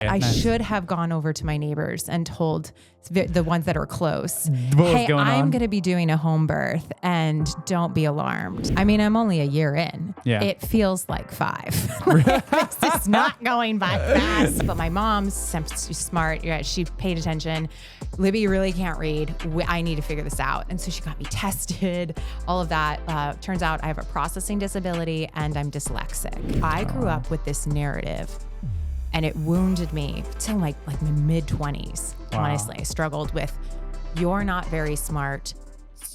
I should have gone over to my neighbors and told the ones that are close, hey, I'm going to be doing a home birth and don't be alarmed. I mean, I'm only a year in. Yeah. It feels like 5. This is not going by fast. But my mom's smart. Yeah, she paid attention. Libby really can't read. I need to figure this out. And so she got me tested, all of that. Turns out I have a processing disability and I'm dyslexic. I grew up with this narrative. And it wounded me till like my mid-20s. Wow. Honestly, I struggled with, you're not very smart.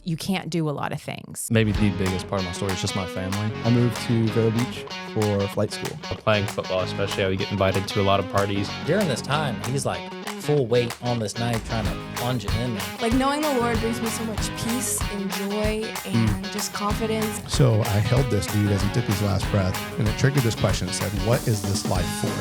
You can't do a lot of things. Maybe the biggest part of my story is just my family. I moved to Vero Beach for flight school. Playing football, especially, I would get invited to a lot of parties. During this time, he's like full weight on this knife trying to plunge it in there. Like knowing the Lord brings me so much peace and joy and just confidence. So I held this dude as he took his last breath, and it triggered this question. It said, what is this life for?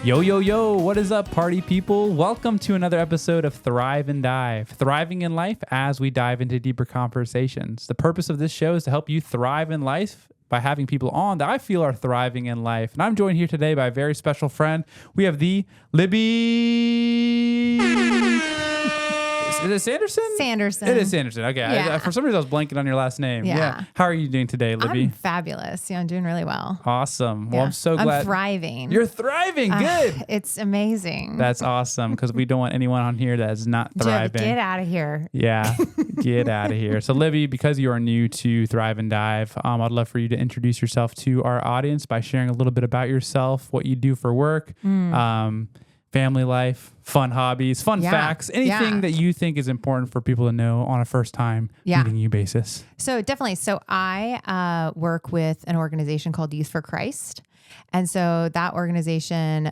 Yo, yo, yo, what is up, party people? Welcome to another episode of Thrive and Dive, thriving in life as we dive into deeper conversations. The purpose of this show is to help you thrive in life by having people on that I feel are thriving in life. And I'm joined here today by a very special friend. We have the Libby... Is it Sanderson? Sanderson. It is Sanderson. Okay. Yeah. For some reason, I was blanking on your last name. Yeah. How are you doing today, Libby? I'm fabulous. Yeah, I'm doing really well. Awesome. Well, I'm so glad. I'm thriving. You're thriving. Good. It's amazing. That's awesome because we don't want anyone on here that is not thriving. Get out of here. Yeah. Get out of here. So, Libby, because you are new to Thrive and Dive, I'd love for you to introduce yourself to our audience by sharing a little bit about yourself, what you do for work, family life, fun hobbies, fun facts, anything that you think is important for people to know on a first time meeting you basis. So definitely. So I work with an organization called Youth for Christ. And so that organization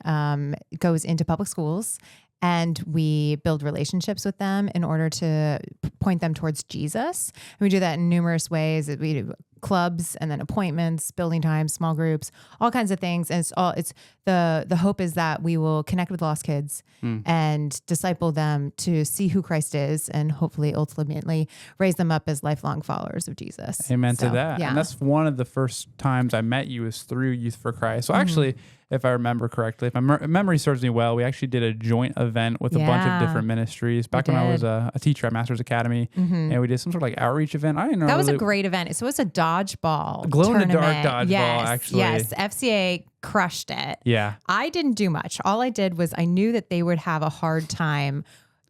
goes into public schools and we build relationships with them in order to point them towards Jesus. And we do that in numerous ways. We do clubs and then appointments, building time, small groups, all kinds of things. And it's the hope is that we will connect with lost kids and disciple them to see who Christ is and hopefully ultimately raise them up as lifelong followers of Jesus. Amen to that. Yeah. And that's one of the first times I met you is through Youth for Christ. So actually, if I remember correctly, if my memory serves me well, we actually did a joint event with a bunch of different ministries back when I was a teacher at Master's Academy, and we did some sort of like outreach event. I didn't know. That was a great event. So it was a dodgeball glow-in-the-dark tournament. dodgeball, actually. Yes, FCA crushed it. Yeah. I didn't do much. All I did was I knew that they would have a hard time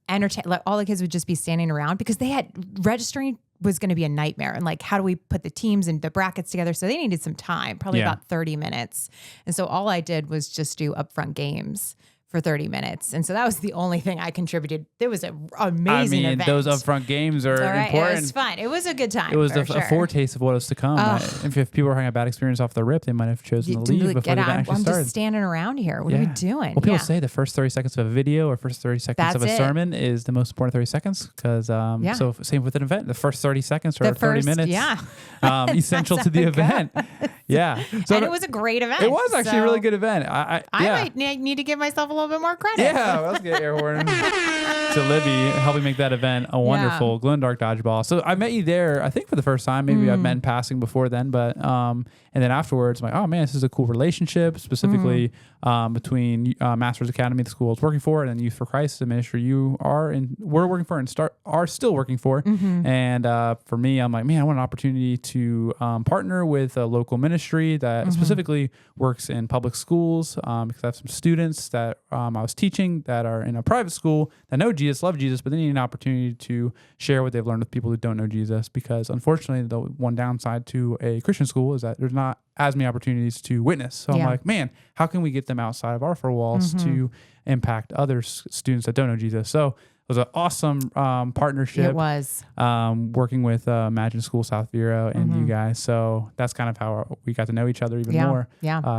like all the kids would just be standing around because they had registering was going to be a nightmare. And like, how do we put the teams and the brackets together? So they needed some time, probably about 30 minutes. And so all I did was just do upfront games for 30 minutes. And so that was the only thing I contributed. It was an amazing event. Those upfront games are important. It was fun. It was a good time. It was a foretaste of what was to come. If people were having a bad experience off the rip, they might have chosen to leave before the event actually started. I'm just standing around here. What are we doing? Well, people say the first 30 seconds of a video or first 30 seconds of a sermon is the most important 30 seconds because so same with an event. The first 30 seconds or 30 minutes essential to the event. Yeah. So and it was a great event. It was actually a really good event. I might need to give myself a little bit more credit. Yeah, let's get air horn. So Libby helping make that event a wonderful glow-in-the-dark dodgeball. So I met you there, I think for the first time. Maybe I've met in passing before then, but and then afterwards, I'm like, oh man, this is a cool relationship, specifically between Master's Academy, the school I was working for, and then Youth for Christ, the ministry we're working for and are still working for. And for me, I'm like, man, I want an opportunity to partner with a local ministry that specifically works in public schools because I have some students that I was teaching that are in a private school that know Jesus, love Jesus, but they need an opportunity to share what they've learned with people who don't know Jesus because unfortunately, the one downside to a Christian school is that there's not as many opportunities to witness. So I'm like, man, how can we get them outside of our four walls to impact other students that don't know Jesus? So it was an awesome partnership. It was. Working with Imagine School South Vero and you guys. So that's kind of how we got to know each other even more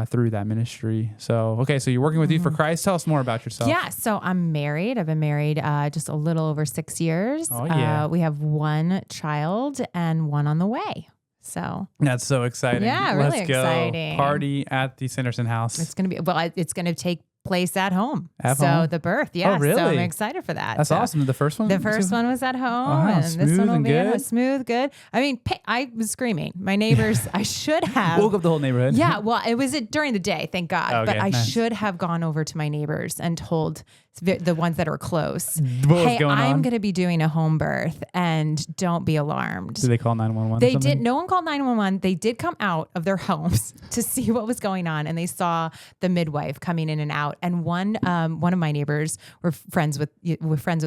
through that ministry. So, okay, so you're working with Youth for Christ. Tell us more about yourself. Yeah, so I'm married. I've been married just a little over 6 years. Oh, yeah. We have one child and one on the way. So that's so exciting. Yeah, really Let's go exciting. party at the Sanderson house. It's going to be, it's going to take place at home. At so home? the birth, yeah. Oh, really? So I'm excited for that. That's So awesome. The first one? The first one was at home, and this smooth one will and be at home. good? Smooth, good. I mean, I was screaming. My neighbors, I should have. Woke up the whole neighborhood. Yeah, well, it was during the day, thank God. Okay, but I nice. should have gone over to my neighbors and told the ones that are close, What was hey, going I'm on? going to be doing a home birth, and don't be alarmed. Did they call 911? They did. No one called 911. They did come out of their homes to see what was going on, and they saw the midwife coming in and out. And one of my neighbors were friends with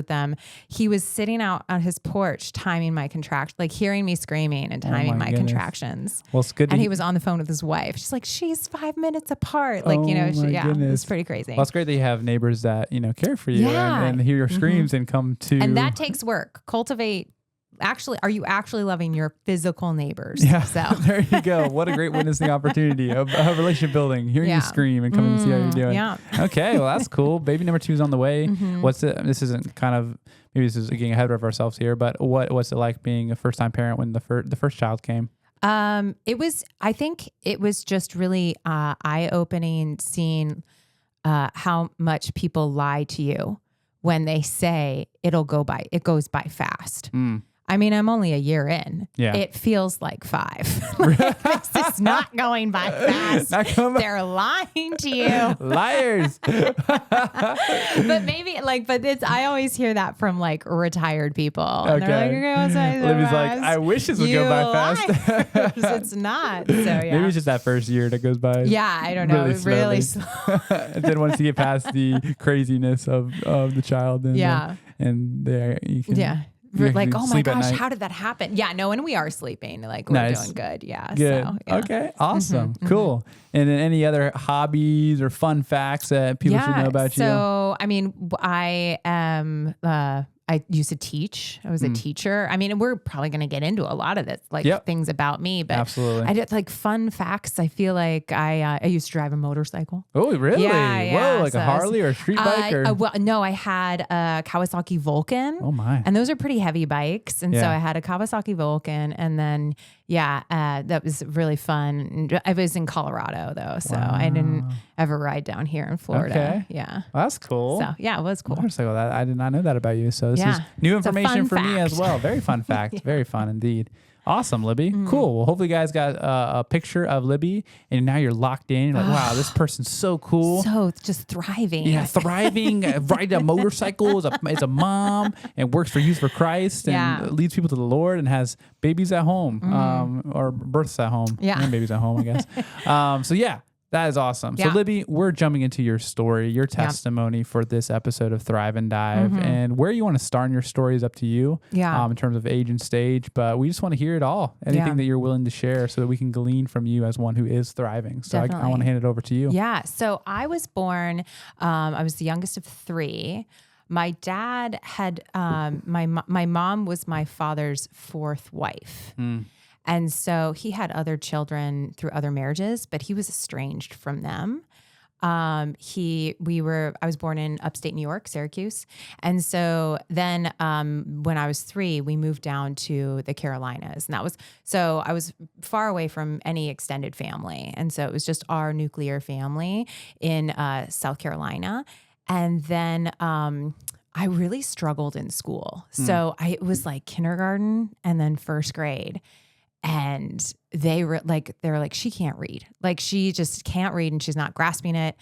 them. He was sitting out on his porch timing my contract, like hearing me screaming and timing my goodness. contractions. Well, it's good. And he was on the phone with his wife. She's like, she's 5 minutes apart. Like, Oh yeah, my it goodness. was pretty crazy. Well, it's great that you have neighbors that care for you Yeah. and hear your screams and come to. And that takes work. Cultivate. Actually, are you actually loving your physical neighbors? Yeah, So there you go. What a great witnessing opportunity of relationship building. Hearing you Yeah. scream and coming to see how you're doing. yeah. Okay, well that's cool. Baby number 2 is on the way. Mhm. What's it? This isn't kind of maybe this is getting ahead of ourselves here, but what's it like being a first time parent when the first child came? I think it was just really eye opening seeing how much people lie to you when they say it goes by fast. I mean, I'm only a year in. Yeah. It feels like 5. This is not going by fast. Not going by- They're lying to you. Liars. But maybe but I always hear that from like retired people. And they're like, Okay. "You're going so Libby's like, fast." I wish this would You go by fast. liars. It's not. So yeah. Maybe it's just that first year that goes by. Yeah, I don't know. Really Really slowly. And then once you get past the craziness of the child, and Yeah. and there you can Yeah. you can Like, oh my sleep at gosh, night. how did that happen? Yeah, no, and we are sleeping. Like, we're Nice. doing good. Yeah. Good. So, yeah. Okay. Awesome. Cool. And then any other hobbies or fun facts that people should know about you? So, I mean, I am, I used to teach. I was a teacher. I mean, and we're probably going to get into a lot of this, like Yep. things about me, but Absolutely. I did like fun facts. I feel like I used to drive a motorcycle. Oh, really? Yeah, Whoa, like so a Harley or a street bike? Or? Well, no, I had a Kawasaki Vulcan. Oh, my. And those are pretty heavy bikes. And so Yeah. I had a Kawasaki Vulcan. And then, that was really fun. I was in Colorado, though. So I didn't ever ride down here in Florida. Okay. Yeah. Well, that's cool. So, yeah, it was cool. Motorcycle. That I did not know that about you. So this is Yeah. new It's a information fun for me as fact. well. Very fun fact. Very fun indeed. Awesome, Libby. Cool. Well, hopefully you guys got a picture of Libby and now you're locked in. You're like, wow, this person's so cool. So just thriving. Yeah, thriving, riding a motorcycle, is a mom, and works for Youth for Christ, and Yeah. leads people to the Lord, and has babies at home, or births at home, Yeah. and babies at home, I guess. So yeah, that is awesome. So Yeah. Libby, we're jumping into your story, your testimony for this episode of Thrive and Dive, and where you want to start in your story is up to you, Yeah. in terms of age and stage. But we just want to hear it all, anything Yeah. that you're willing to share, so that we can glean from you as one who is thriving. So I Definitely. want to hand it over to you. Yeah. So I was born, I was the youngest of 3. My dad had, my mom was my father's 4th wife. And so he had other children through other marriages, but he was estranged from them. I was born in upstate New York, Syracuse. And so then when I was 3, we moved down to the Carolinas. And so I was far away from any extended family. And so it was just our nuclear family in South Carolina. And then I really struggled in school. So it was like kindergarten and then 1st grade. And they were like, she can't read. Like, she just can't read and she's not grasping it.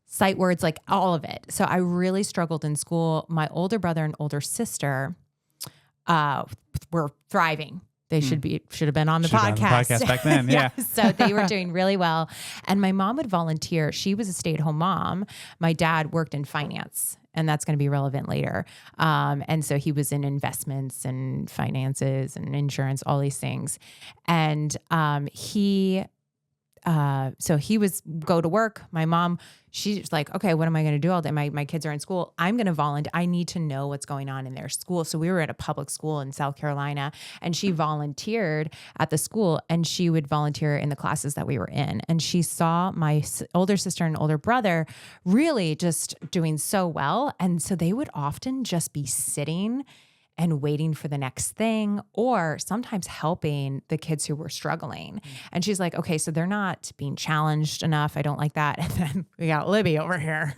Sight words, like all of it. So I really struggled in school. My older brother and older sister were thriving. They should have been on the Should've been on the podcast back then, yeah. So they were doing really well. And my mom would volunteer. She was a stay-at-home mom. My dad worked in finance, and that's going to be relevant later. And so he was in investments and finances and insurance, all these things. And so he was go to work. My mom, she's like, okay, what am I going to do all day? My kids are in school. I'm going to volunteer. I need to know what's going on in their school. So we were at a public school in South Carolina, and she volunteered at the school, and she would volunteer in the classes that we were in. And she saw my older sister and older brother really just doing so well. And so they would often just be sitting and waiting for the next thing, or sometimes helping the kids who were struggling. And she's like, okay, so they're not being challenged enough. I don't like that. And then we got Libby over here.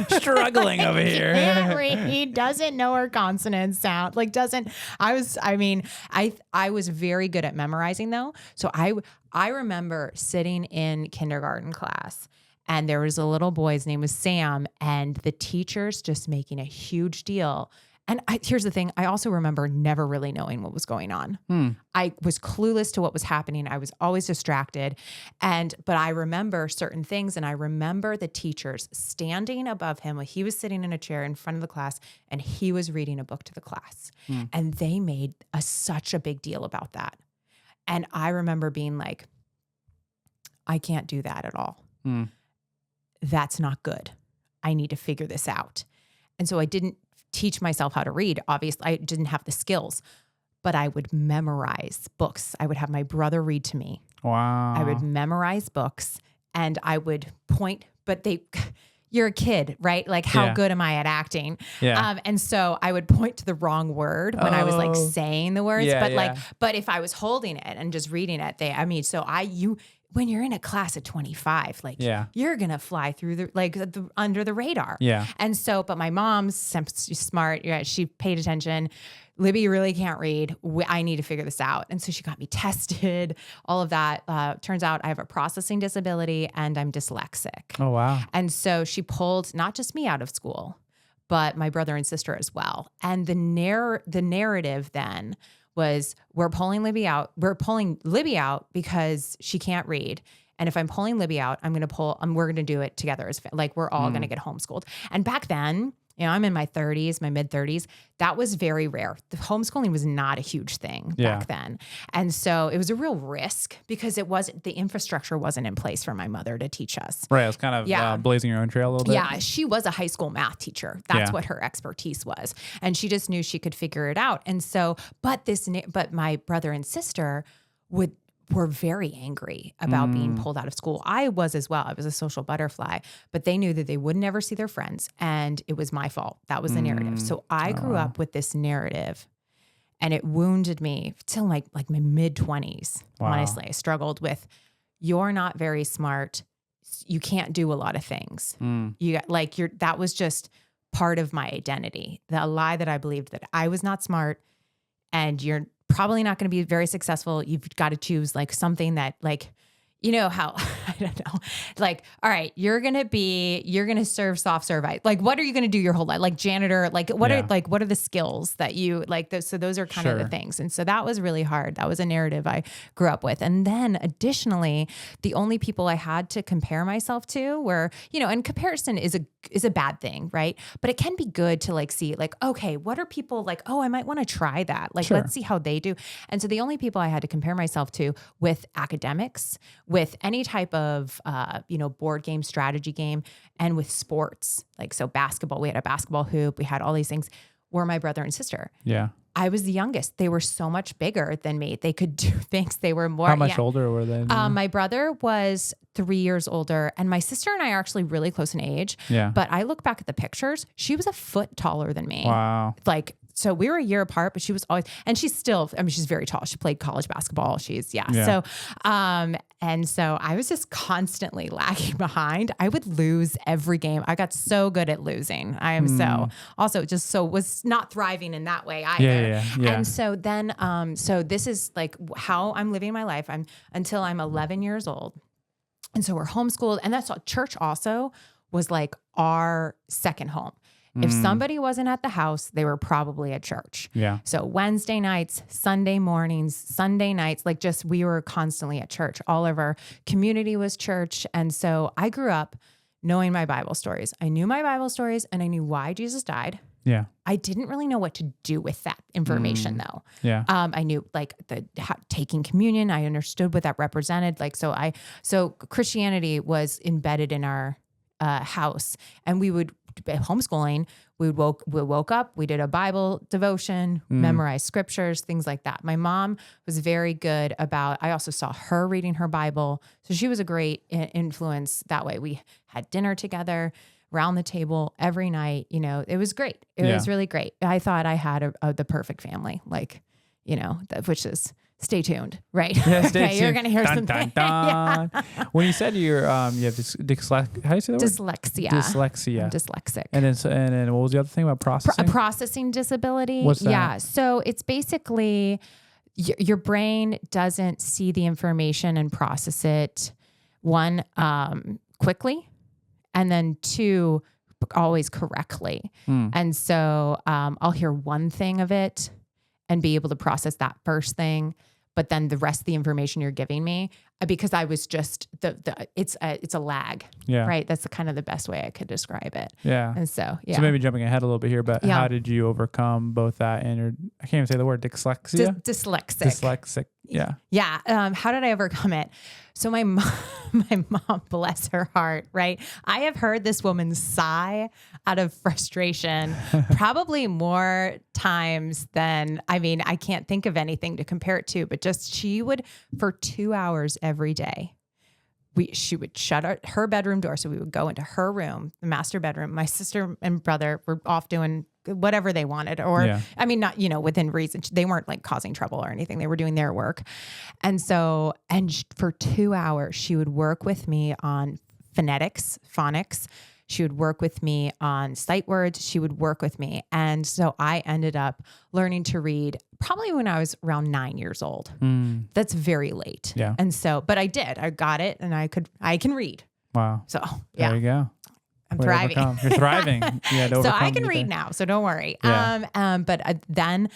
Struggling over here. Can't read, doesn't know her consonant sound, like doesn't, I was very good at memorizing though. So I remember sitting in kindergarten class, and there was a little boy, his name was Sam, and the teachers just making a huge deal. And here's the thing. I also remember never really knowing what was going on. I was clueless to what was happening. I was always distracted. But I remember certain things. And I remember the teachers standing above him while he was sitting in a chair in front of the class, and he was reading a book to the class. And they made such a big deal about that. And I remember being like, I can't do that at all. That's not good. I need to figure this out. And so I didn't teach myself how to read. Obviously, I didn't have the skills, but I would memorize books. I would have my brother read to me. Wow. I would memorize books, and I would point, but you're a kid, right? Like, how good am I at acting? Yeah. And so I would point to the wrong word when I was like saying the words, but if I was holding it and just reading it, when you're in a class of 25, you're going to fly through under the radar. Yeah. And so, but my mom's smart. She paid attention. Libby really can't read. I need to figure this out. And so she got me tested, all of that. Turns out I have a processing disability and I'm dyslexic. Oh, wow. And so she pulled not just me out of school, but my brother and sister as well. And the narrative then was, we're pulling Libby out. We're pulling Libby out because she can't read. And if I'm pulling Libby out, we're going to do it together. We're all going to get homeschooled. And back then, I'm in my 30s, my mid 30s. That was very rare. The homeschooling was not a huge thing back then. And so it was a real risk because the infrastructure wasn't in place for my mother to teach us. Right. It was kind of blazing your own trail a little bit. Yeah. She was a high school math teacher. That's what her expertise was. And she just knew she could figure it out. And so, but my brother and sister were very angry about being pulled out of school. I was as well. I was a social butterfly, but they knew that they would never see their friends, and it was my fault. That was the narrative. So I grew up with this narrative, and it wounded me till my mid 20s. Wow. Honestly, I struggled with, you're not very smart. You can't do a lot of things. That was just part of my identity. The lie that I believed that I was not smart, and you're probably not going to be very successful. You've got to choose something that how, I don't know, all right, you're going to serve soft serve. What are you going to do your whole life? Janitor, what are the skills that you so those are kind of the things. And so that was really hard. That was a narrative I grew up with. And then additionally, the only people I had to compare myself to were, and comparison is a bad thing, right? But it can be good to see, okay, what are people oh, I might want to try that. Let's see how they do. And so the only people I had to compare myself to with academics, with any type of, board game, strategy game, and with sports, so basketball, we had a basketball hoop, we had all these things, were my brother and sister. Yeah. I was the youngest. They were so much bigger than me. They could do things. They were more. How much older were they? My brother was 3 years older, and my sister and I are actually really close in age. Yeah. But I look back at the pictures, she was a foot taller than me. Wow. So we were a year apart, but she was always, and she's still, she's very tall. She played college basketball. So, and so I was just constantly lagging behind. I would lose every game. I got so good at losing. I am was not thriving in that way either. Yeah. And so then, so this is how I'm living my life. Until I'm 11 years old. And so we're homeschooled, and that's church also was our second home. If somebody wasn't at the house, they were probably at church. Yeah. So Wednesday nights, Sunday mornings, Sunday nights, we were constantly at church. All of our community was church. And so I grew up knowing my Bible stories. I knew my Bible stories, and I knew why Jesus died. Yeah. I didn't really know what to do with that information though. Yeah. I knew taking communion. I understood what that represented. So Christianity was embedded in our house, and we would homeschooling. We woke up, we did a Bible devotion, memorized scriptures, things like that. My mom was very good about, I also saw her reading her Bible. So she was a great influence that way. We had dinner together. around the table every night. You know, it was great. It was really great. I thought I had the perfect family, like, you know, which is stay tuned, right? Yeah, stay okay, tuned. you're going to hear Dun, something. dun, dun. When you said you have dyslexia, how do you say the word? Dyslexia. Dyslexia. I'm dyslexic. And then what was the other thing about processing? A processing disability. What's that? Yeah. So it's basically your brain doesn't see the information and process it, one, quickly, and then two, always correctly. And so I'll hear one thing of it and be able to process that first thing, but then the rest of the information you're giving me, because I was just it's a lag, right? That's kind of the best way I could describe it. Yeah. And so, So maybe jumping ahead a little bit here, but Yeah. how did you overcome both that and your, I can't even say the word, dyslexia? Dyslexic. Yeah. Yeah. How did I overcome it? So my mom, bless her heart, right? I have heard this woman sigh out of frustration probably more times than, I mean, I can't think of anything to compare it to, but just she would, for 2 hours every day, she would shut her bedroom door. So we would go into her room, the master bedroom. My sister and brother were off doing whatever they wanted, or I mean, not, you know, within reason. They weren't like causing trouble or anything. They were doing their work. And so, for 2 hours, she would work with me on phonics. She would work with me on sight words. She would work with me. And so I ended up learning to read probably when I was around 9 years old. That's very late. Yeah. And so, but I got it, and I can read. Wow. So There you go. I'm Way to thriving. overcome. You're thriving. Yeah. So I can read now, so don't worry. Yeah. But then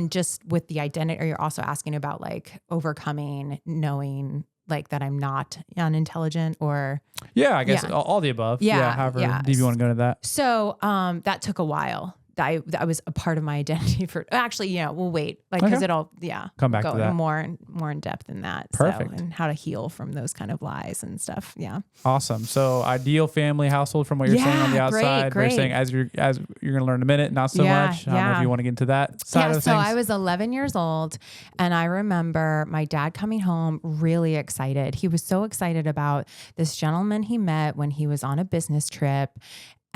just with the identity, or you're also asking about like overcoming, knowing like that I'm not unintelligent, or I guess all the above. However deep you want to go into that. So that took a while. That was a part of my identity for actually, we'll wait, like, because it'll, come back to that more in depth than that. Perfect. So, and how to heal from those kind of lies and stuff. Yeah. Awesome. So ideal family household from what you're saying on the outside. Great. You're saying as you're going to learn in a minute, not so much. I don't know if you want to get into that side of things. So I was 11 years old, and I remember my dad coming home really excited. He was so excited about this gentleman he met when he was on a business trip.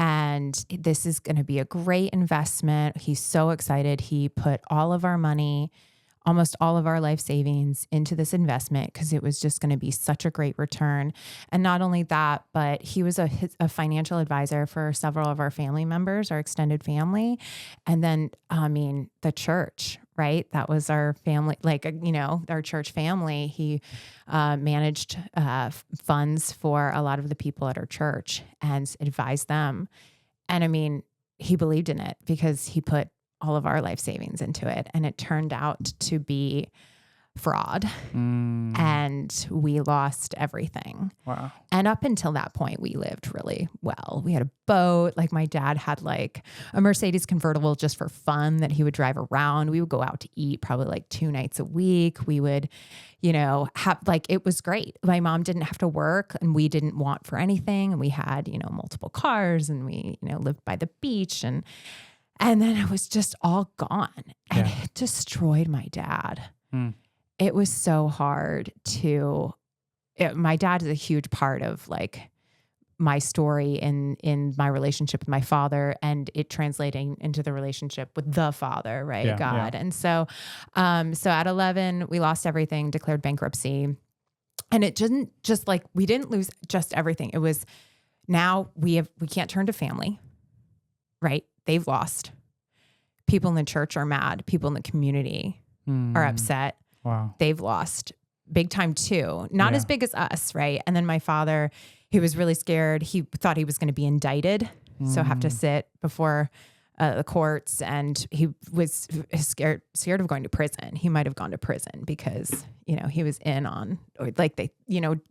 And this is going to be a great investment. He's so excited. He put all of our money, almost all of our life savings, into this investment because it was just going to be such a great return. And not only that, but he was a financial advisor for several of our family members, our extended family. And then, the church, right? That was our family, our church family. He managed funds for a lot of the people at our church and advised them. And he believed in it because he put all of our life savings into it. And it turned out to be fraud. And we lost everything. Wow. And up until that point, we lived really well. We had a boat. Like, my dad had like a Mercedes convertible just for fun that he would drive around. We would go out to eat probably like 2 nights a week. We would, have it was great. My mom didn't have to work, and we didn't want for anything. And we had, multiple cars, and we, lived by the beach, and then it was just all gone, and it destroyed my dad. It was so hard my dad is a huge part of like my story in my relationship with my father, and it translating into the relationship with the Father, right? Yeah, God. Yeah. And so at 11, we lost everything, declared bankruptcy. And it didn't just like, we didn't lose just everything. It was, now we can't turn to family, right? They've lost. People in the church are mad. People in the community are upset. Wow. They've lost big time too. Not as big as us, right? And then my father, he was really scared. He thought he was going to be indicted, so have to sit before the courts, and he was scared of going to prison. He might have gone to prison because, he was in on, or like they,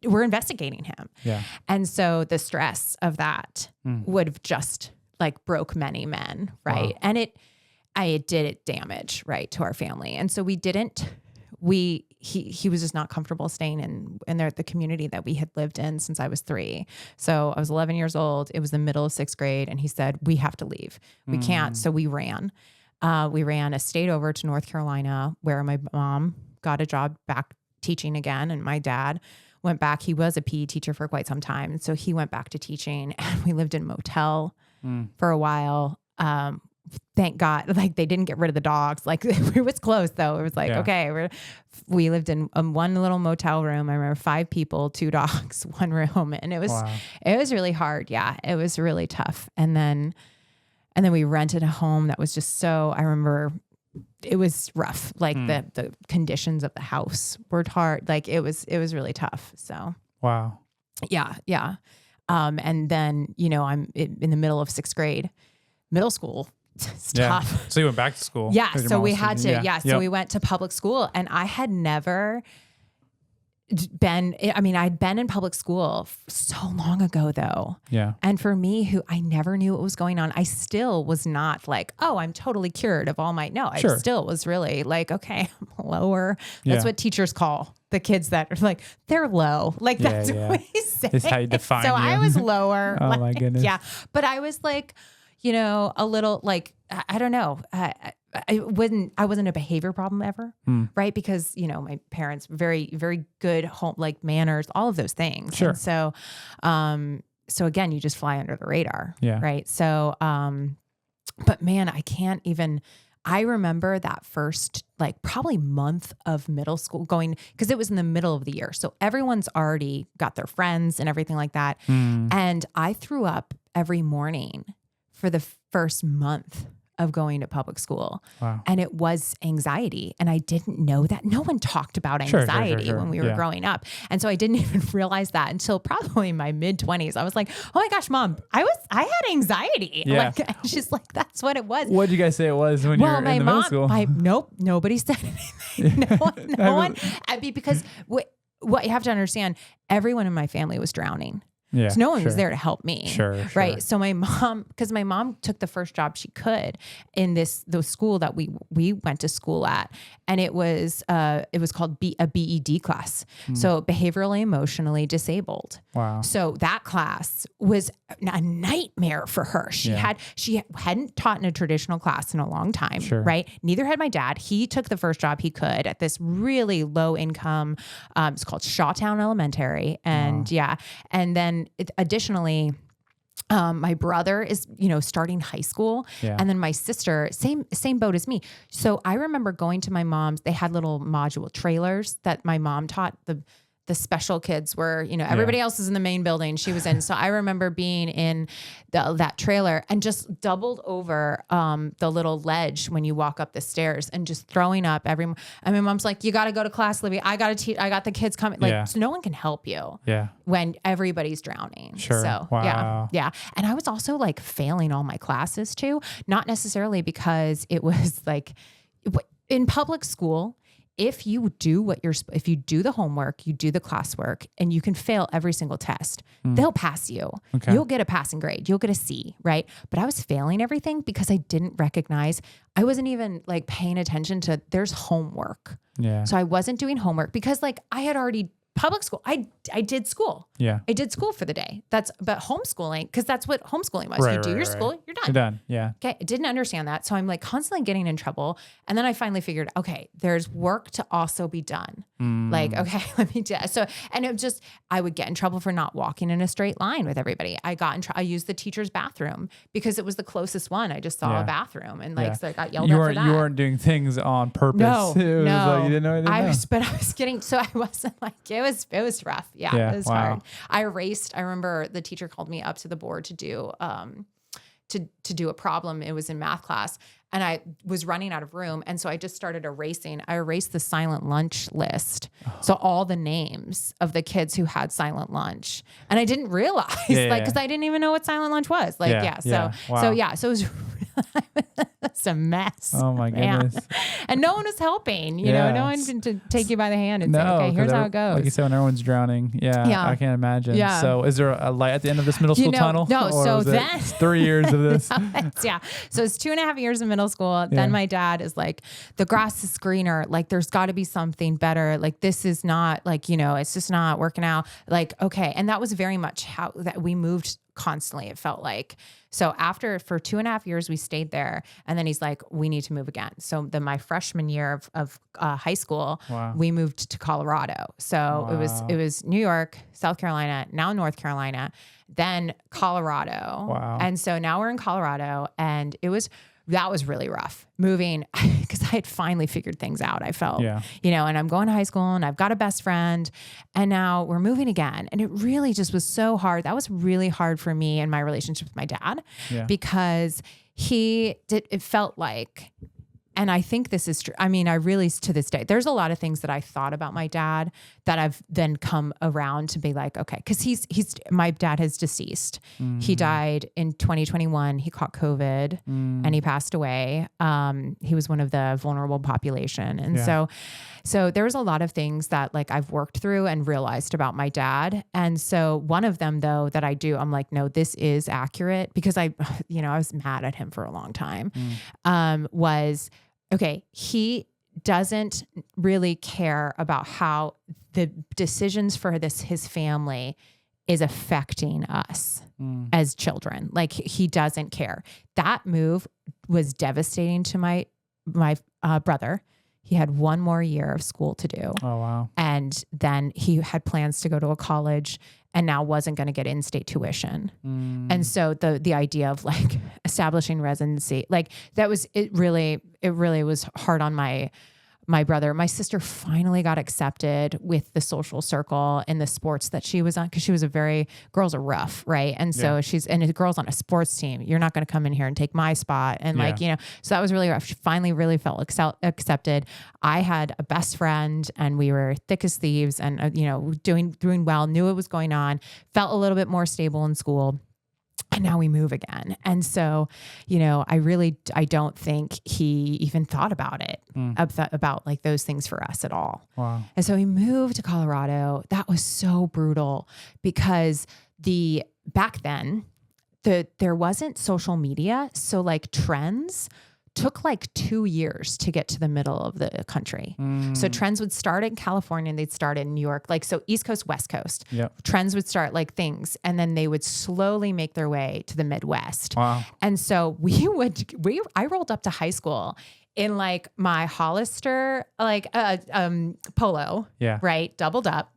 we're investigating him. Yeah. And so the stress of that would have just like broke many men, right? Wow. And it did damage, right, to our family. And so he was just not comfortable staying in the community that we had lived in since I was 3. So I was 11 years old. It was the middle of 6th grade, and he said, we have to leave. We can't. So we ran. We ran a state over to North Carolina, where my mom got a job back teaching again, and my dad went back. He was a PE teacher for quite some time. And so he went back to teaching, and we lived in a motel for a while. Thank God, like they didn't get rid of the dogs. Like it was close though. It was like, okay, we lived in one little motel room. I remember 5 people, 2 dogs, 1 room. And it was really hard. Yeah. It was really tough. And then we rented a home that was just I remember it was rough. Like the conditions of the house were hard. Like it was really tough. So, wow. Yeah. Yeah. And then, I'm in the middle of 6th grade, middle school. It's tough. So you went back to school. Yeah. So we had to, So we went to public school, and I had never I'd been in public school so long ago though. Yeah. And for me, I never knew what was going on, I still was not like, oh, I'm totally cured of all my, no, I still was really like, okay, I'm lower. That's what teachers call the kids that are like, they're low. Like that's what we say. That's how you define So you. I was lower. Oh my goodness. Yeah. But I was like, a little like, I don't know. I wasn't a behavior problem ever. Right. Because, my parents, very, very good home, like manners, all of those things. Sure. And so again, you just fly under the radar. Yeah. Right. So, but man, I remember that first, like probably month of middle school because it was in the middle of the year. So everyone's already got their friends and everything like that. And I threw up every morning for the first month of going to public school. Wow. And it was anxiety. And I didn't know that. No one talked about anxiety when we were growing up. And so I didn't even realize that until probably my mid-20s. I was like, oh my gosh, Mom, I had anxiety. Yeah. Like, she's like, that's what it was. What did you guys say it was when you were in the middle school? Nope, nobody said anything. No one. Because what you have to understand, everyone in my family was drowning. Yeah, so no one was there to help me. Sure. Right. So my mom took the first job she could in the school that we went to school at. And it was called a BED class. So behaviorally, emotionally disabled. Wow. So that class was a nightmare for her. She hadn't taught in a traditional class in a long time. Sure. Right. Neither had my dad. He took the first job he could at this really low income, it's called Shawtown Elementary. And and then additionally, my brother is, starting high school, and then my sister, same boat as me. So I remember going to my mom's. They had little module trailers that my mom taught the special kids were, everybody else is in the main building she was in. So I remember being in that trailer and just doubled over the little ledge when you walk up the stairs and just throwing up and my mom's like, you got to go to class, Libby. I got the kids coming. Like, so no one can help you when everybody's drowning. Sure. So yeah. And I was also like failing all my classes too. Not necessarily because it was like in public school, if you do the homework, you do the classwork, and you can fail every single test, they'll pass you. Okay. You'll get a passing grade. You'll get a C, right? But I was failing everything because I didn't recognize. I wasn't even like paying attention to there's homework. Yeah. So I wasn't doing homework because like I had already public school. I did school. Yeah. I did school for the day. But homeschooling, because that's what homeschooling was. Right, you do your school, you're done. You're done. Yeah. Okay. I didn't understand that. So I'm like constantly getting in trouble. And then I finally figured, okay, there's work to also be done. Like, okay, let me do it. So, and it just, I would get in trouble for not walking in a straight line with everybody. I used the teacher's bathroom because it was the closest one. I just saw a bathroom and so I got yelled at for that. You weren't doing things on purpose. No, it was like you didn't know anything. I was getting, so I wasn't like, it was rough. Yeah. It was hard. I remember the teacher called me up to the board to do, to do a problem. It was in math class and I was running out of room. And so I just started erasing. I erased the silent lunch list. So all the names of the kids who had silent lunch. And I didn't realize because I didn't even know what silent lunch was. So it was it's a mess. Oh my goodness. And no one was helping, no one to take you by the hand and say, okay, here's how it goes. Like you said, when everyone's drowning. Yeah. I can't imagine. Yeah. So is there a light at the end of this middle school tunnel? No. So then 3 years of this. So it's 2.5 years in middle school. Then my dad is like, the grass is greener. Like there's got to be something better. Like this is not like, it's just not working out. Like, okay. And that was very much how that we moved constantly. It felt like, so for 2.5 years, we stayed there. And then he's like, we need to move again. So then my freshman year of high school, we moved to Colorado. So it was New York, South Carolina, now North Carolina, then Colorado. Wow. And so now we're in Colorado, and that was really rough moving because I had finally figured things out. I felt, and I'm going to high school and I've got a best friend, and now we're moving again. And it really just was so hard. That was really hard for me in my relationship with my dad because it felt like, and I think this is true. I mean, I really, to this day, there's a lot of things that I thought about my dad that I've then come around to be like, okay, because my dad has deceased. He died in 2021. He caught COVID and he passed away. He was one of the vulnerable population. And so there was a lot of things that like I've worked through and realized about my dad. And so one of them though, that I'm like, no, this is accurate, because I was mad at him for a long time, was, okay, he doesn't really care about how the decisions for his family is affecting us as children. Like, he doesn't care. That move was devastating to my brother. He had one more year of school to do. Oh, wow. And then he had plans to go to a college and now wasn't going to get in-state tuition. And so the idea of like establishing residency, like it really was hard on my brother. My sister finally got accepted with the social circle in the sports that she was on, because she was girls are rough, right? And so and a girl's on a sports team. You're not going to come in here and take my spot. And so that was really rough. She finally really felt accepted. I had a best friend and we were thick as thieves and, doing well, knew what was going on, felt a little bit more stable in school. And now we move again. And so, I don't think he even thought about it, about like those things for us at all. Wow. And so we moved to Colorado. That was so brutal because back then there wasn't social media. So like trends took like 2 years to get to the middle of the country. So trends would start in California and they'd start in New York. Like, so East Coast, West Coast, trends would start like things, and then they would slowly make their way to the Midwest. Wow. And so I rolled up to high school in like my Hollister, like, polo, right? Doubled up.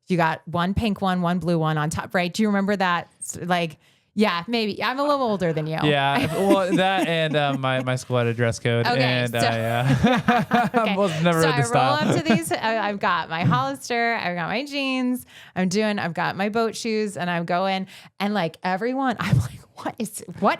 You got one pink one blue one on top, right? Do you remember that? Like, yeah, maybe. I'm a little older than you. Yeah, well, that and my school had a dress code, and Okay. was never So read the I style. roll up to these. I've got my Hollister. I've got my jeans. I've got my boat shoes, and I'm going. And like everyone, I'm like, what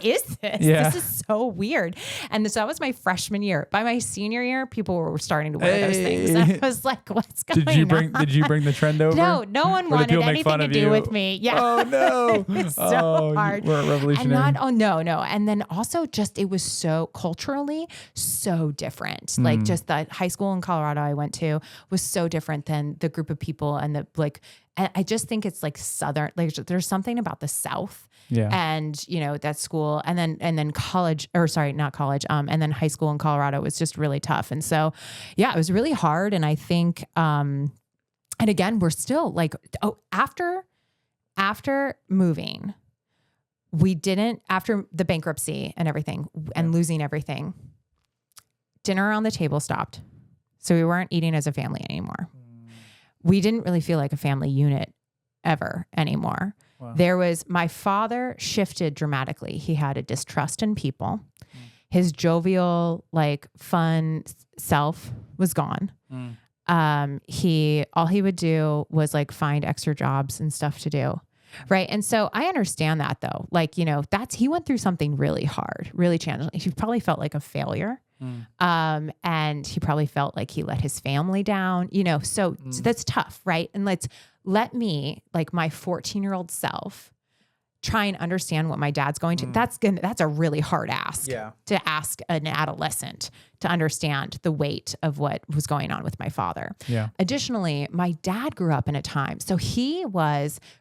is this? Yeah. This is so weird. And so that was my freshman year. By my senior year, people were starting to wear those things. And I was like, what's going on? Did you bring the trend over? No one Or did wanted people make anything fun to of do you? with me. Yeah. Oh no. It's so hard. You weren't revolutionary. No. And then also just, it was so culturally so different. Like just the high school in Colorado I went to was so different than the group of people and I just think it's like Southern, like there's something about the South. Yeah. And that school and then college, or sorry, not college. And then high school in Colorado was just really tough. And so, it was really hard. And I think, and again, we're still like, after moving, after the bankruptcy and everything and losing everything, dinner on the table stopped. So we weren't eating as a family anymore. We didn't really feel like a family unit ever anymore. Wow. My father shifted dramatically. He had a distrust in people. His jovial, like fun self was gone. All he would do was like find extra jobs and stuff to do. Right. And so I understand that though, like, he went through something really hard, really challenging. He probably felt like a failure. And he probably felt like he let his family down, so that's tough. Right. And let me, like my 14-year-old self, try and understand what my dad's going to. That's a really hard ask to ask an adolescent to understand the weight of what was going on with my father. Yeah. Additionally, my dad grew up in a time. So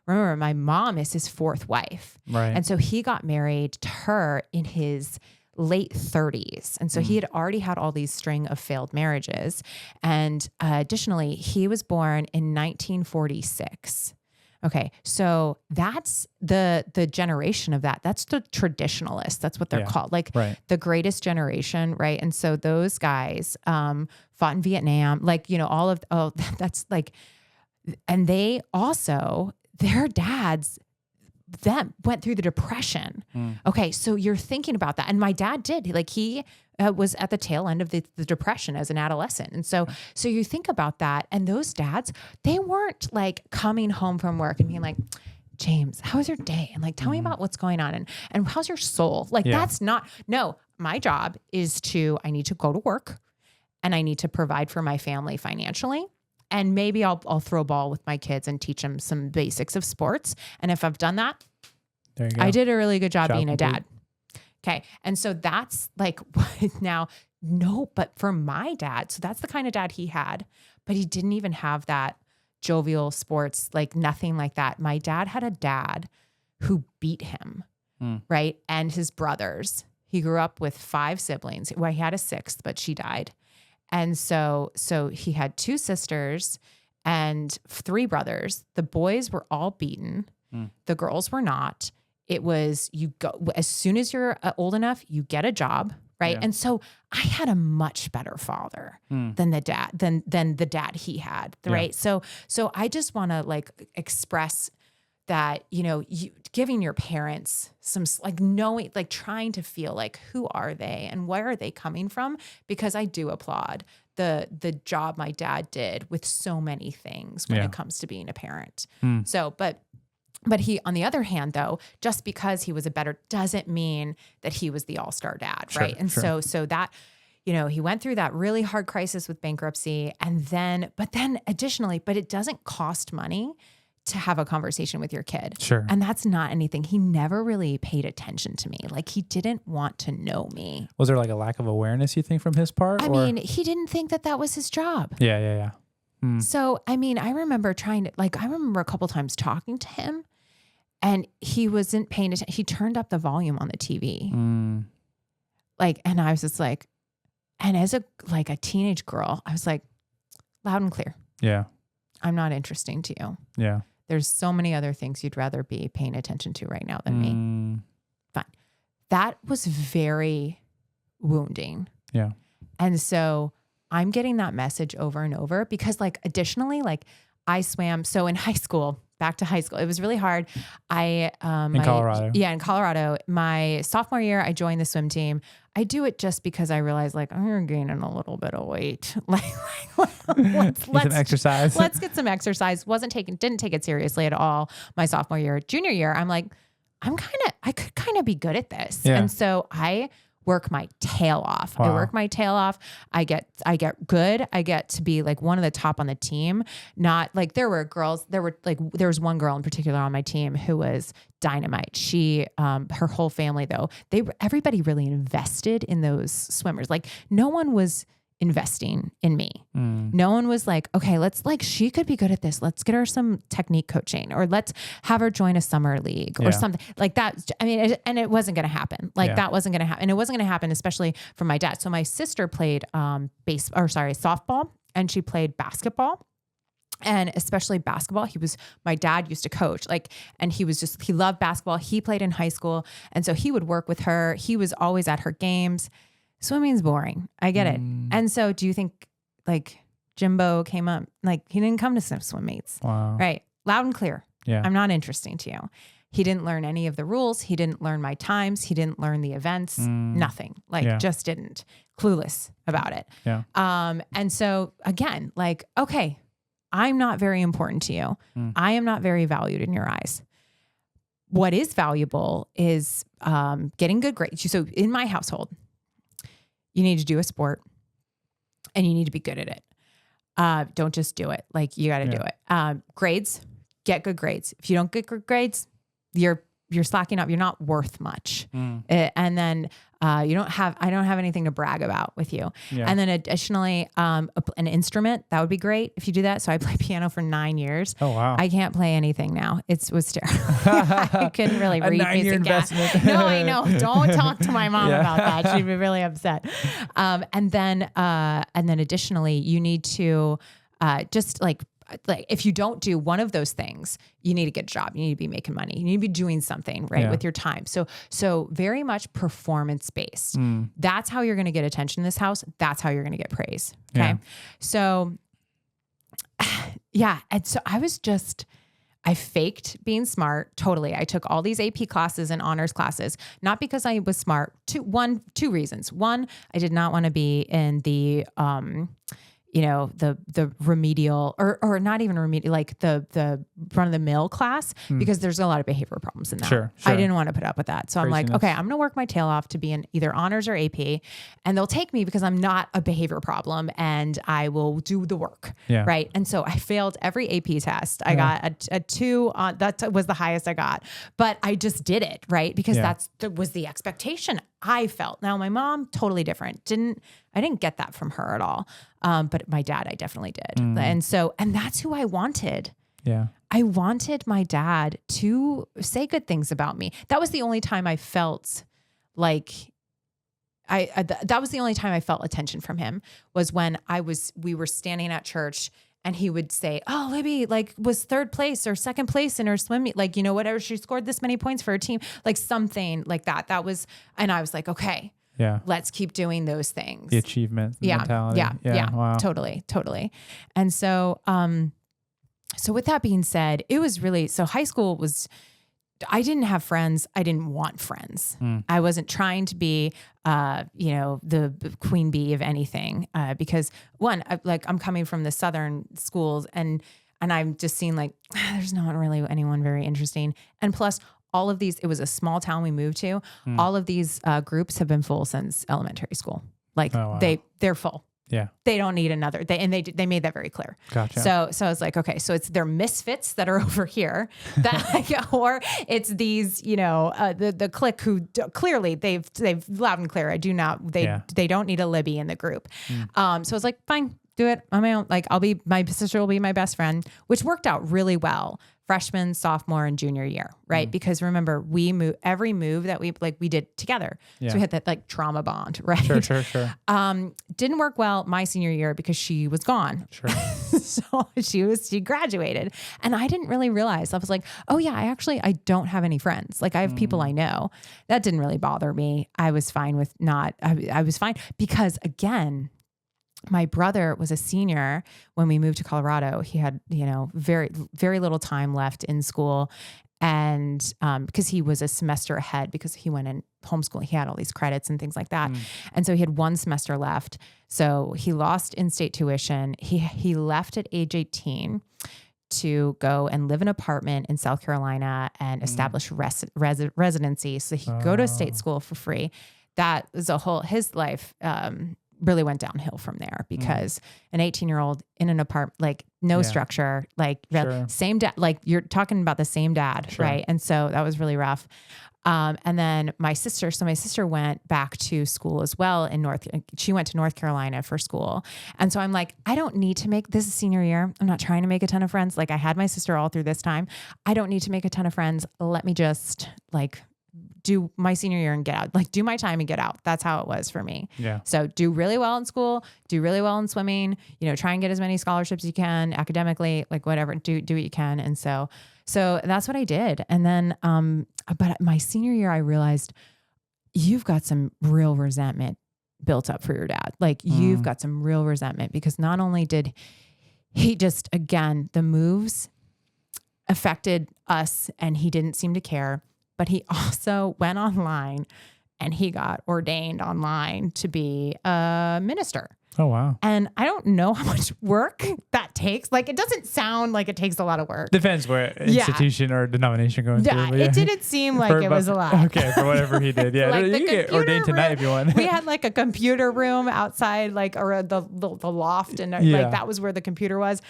remember, my mom is his fourth wife. Right. And so he got married to her in his late 30s. And so he had already had all these string of failed marriages. And additionally, he was born in 1946. Okay. So that's the generation of that. That's the traditionalists. That's what they're called. Like the greatest generation. Right. And so those guys, fought in Vietnam, like, you know, that's like, and they also, their dads, them went through the Depression. Okay. So you're thinking about that. And my dad did, he was at the tail end of the Depression as an adolescent. And so you think about that, and those dads, they weren't like coming home from work and being like, James, how was your day? And like, tell me about what's going on. And how's your soul? Like, that's not, no, my job is I need to go to work and I need to provide for my family financially. And maybe I'll throw a ball with my kids and teach them some basics of sports. And if I've done that, there you go. I did a really good job being complete. a dad. Okay. And so that's like now, no, but for my dad, so that's the kind of dad he had, but he didn't even have that jovial sports, like nothing like that. My dad had a dad who beat him, right? And his brothers. He grew up with 5 siblings. Well, he had a 6th, but she died. And so he had 2 sisters and 3 brothers. The boys were all beaten. The girls were not. It was, you go, as soon as you're old enough, you get a job, right? And so I had a much better father than the dad he had, right? So I just want to like express that, you know, giving your parents some, like knowing, like trying to feel like, who are they and where are they coming from? Because I do applaud the job my dad did with so many things when it comes to being a parent. So, but he, on the other hand, though, just because he was a better doesn't mean that he was the all-star dad, right? And so that, you know, he went through that really hard crisis with bankruptcy, and then additionally, but it doesn't cost money to have a conversation with your kid. Sure. And that's not anything. He never really paid attention to me. Like, he didn't want to know me. Was there like a lack of awareness, you think, from his part? I mean, he didn't think that was his job. Yeah. So, I mean, I remember a couple times talking to him, and he wasn't paying attention. He turned up the volume on the TV. And I was just like, and as a teenage girl, I was like, loud and clear. Yeah. I'm not interesting to you. Yeah. There's so many other things you'd rather be paying attention to right now than me. Fine. That was very wounding. Yeah. And so I'm getting that message over and over because, like, additionally, like, I swam. So in high school, back to high school, it was really hard. In Colorado. Yeah, in Colorado. My sophomore year, I joined the swim team. I do it just because I realized, like, I'm gaining a little bit of weight. Let's some exercise. Let's get some exercise. Didn't take it seriously at all. My sophomore year, junior year, I'm like, I could kind of be good at this. Yeah. And so I work my tail off. Wow. I work my tail off. I get good. I get to be like one of the top on the team. Not like there was one girl in particular on my team who was dynamite. She, her whole family though, everybody really invested in those swimmers. Like, no one was investing in me. No one was like, okay, she could be good at this. Let's get her some technique coaching, or let's have her join a summer league or something like that. I mean, and it wasn't going to happen. That wasn't going to happen. And it wasn't going to happen, especially for my dad. So my sister played softball, and she played basketball. And especially basketball, my dad used to coach, and he loved basketball. He played in high school. And so he would work with her. He was always at her games. Swimming's boring. I get it. And so do you think like Jimbo came up, like he didn't come to swim meets, right? Loud and clear. Yeah. I'm not interesting to you. He didn't learn any of the rules. He didn't learn my times. He didn't learn the events, nothing, just didn't. Clueless about it. Yeah. And so again, like, okay, I'm not very important to you. I am not very valued in your eyes. What is valuable is getting good grades. So in my household, you need to do a sport and you need to be good at it. Don't just do it. Like, you got to do it. Grades, get good grades. If you don't get good grades, you're slacking up. You're not worth much. And then I don't have anything to brag about with you. Yeah. And then additionally, an instrument, that would be great if you do that. So I played piano for 9 years. Oh, wow. I can't play anything now. It was terrible. I couldn't really read music. Investment. No, I know. Don't talk to my mom about that. She'd be really upset. And then additionally, you need to just like, like if you don't do one of those things, you need to get a job. You need to be making money. You need to be doing something right with your time. So very much performance based. That's how you're going to get attention in this house. That's how you're going to get praise. Okay. Yeah. So yeah. And so I faked being smart. Totally. I took all these AP classes and honors classes, not because I was smart. Two reasons. One, I did not want to be in the, the remedial or not even remedial, like the run of the mill class, because there's a lot of behavioral problems in that. Sure. I didn't want to put up with that. So I'm like, Craziness. okay, I'm going to work my tail off to be in either honors or AP, and they'll take me because I'm not a behavior problem and I will do the work. Yeah. Right. And so I failed every AP test. I got a 2 on, that was the highest I got, but I just did it. Right. Because that was the expectation I felt. Now my mom, totally different. I didn't get that from her at all. But my dad, I definitely did. And that's who I wanted. Yeah. I wanted my dad to say good things about me. That was the only time I felt like that was the only time I felt attention from him, was when we were standing at church and he would say, "Oh, Libby, like was 3rd place or 2nd place in her swim meet. Like, whatever, she scored this many points for her team," like something like that. And I was like, okay, Yeah. let's keep doing those things. The achievement mentality. Yeah. Wow. Totally. And so, so with that being said, it was really, so high school I didn't have friends. I didn't want friends. I wasn't trying to be, the queen bee of anything, because one, I'm coming from the Southern schools and I'm just seeing like, there's not really anyone very interesting. And plus all of these, it was a small town we moved to. All of these groups have been full since elementary school. Like they're full. Yeah. They don't need another. They made that very clear. Gotcha. So I was like, okay, so it's their misfits that are over here, or it's these, the clique who clearly they've loud and clear. They don't need a Libby in the group. So I was like, fine, do it on my own. Like my sister will be my best friend, which worked out really well. Freshman, sophomore, and junior year, right? Because remember, every move that we did together. Yeah. So we had that like trauma bond, right? Sure. Didn't work well my senior year because she was gone. Sure. So she graduated and I didn't really realize. I was like, oh yeah, I don't have any friends. Like I have people I know. That didn't really bother me. I was fine with I was fine because again, my brother was a senior when we moved to Colorado. He had, very, very little time left in school. And because he was a semester ahead because he went in homeschooling, he had all these credits and things like that. And so he had 1 semester left. So he lost in-state tuition. He left at age 18 to go and live in an apartment in South Carolina and establish residency so he could go to a state school for free. That is his life really went downhill from there because an 18-year-old in an apartment, like no structure, like same dad, like you're talking about the same dad. Right. And so that was really rough. And then my sister went back to school as well she went to North Carolina for school. And so I'm like, I don't need to this is senior year. I'm not trying to make a ton of friends. Like I had my sister all through this time. I don't need to make a ton of friends. Let me just do my senior year and get out, do my time and get out. That's how it was for me. Yeah. So do really well in school, do really well in swimming, try and get as many scholarships as you can academically, like whatever, do what you can. And so that's what I did. And then, but my senior year, I realized you've got some real resentment built up for your dad. Like you've got some real resentment because not only did he just, again, the moves affected us and he didn't seem to care, but he also went online and he got ordained online to be a minister. Oh, wow. And I don't know how much work that takes. Like, it doesn't sound like it takes a lot of work. Depends what institution or denomination going through. Yeah, it didn't seem like it was a lot. Okay, for whatever he did. Yeah, Like you can get ordained tonight if you want. We had like a computer room outside, or the loft, and like that was where the computer was.